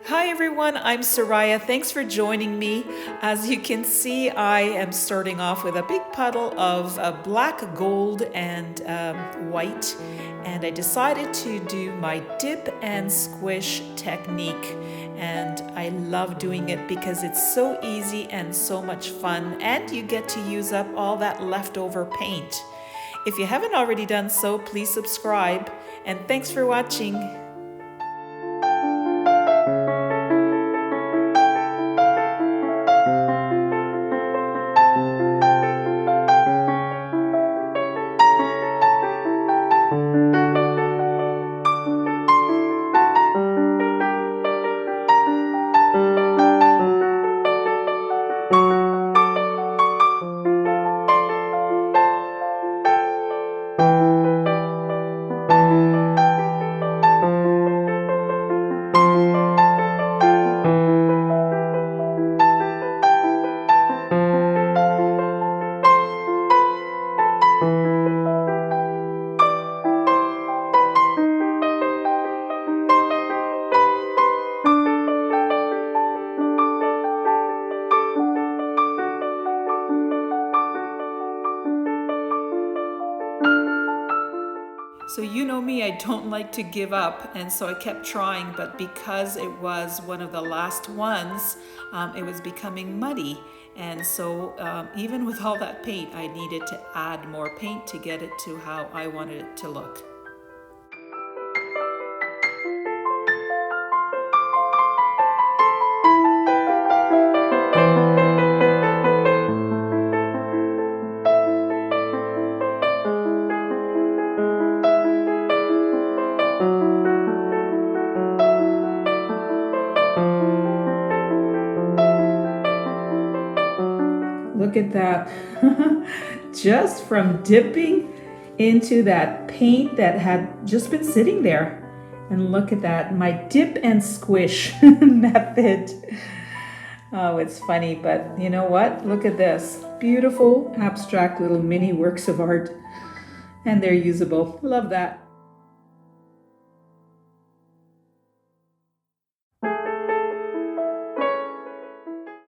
Hi everyone, I'm Soraya. Thanks for joining me. As you can see, I am starting off with a big puddle of black, gold, and white. And I decided to do my dip and squish technique. And I love doing it because it's so easy and so much fun. And you get to use up all that leftover paint. If you haven't already done so, please subscribe. And thanks for watching. So you know me, I don't like to give up, and so I kept trying, but because it was one of the last ones, it was becoming muddy. And so even with all that paint, I needed to add more paint to get it to how I wanted it to look. Look at that. Just from dipping into that paint that had just been sitting there. And look at that, my dip and squish method. Oh, it's funny, but you know what? Look at this. Beautiful, abstract little mini works of art. And they're usable. Love that.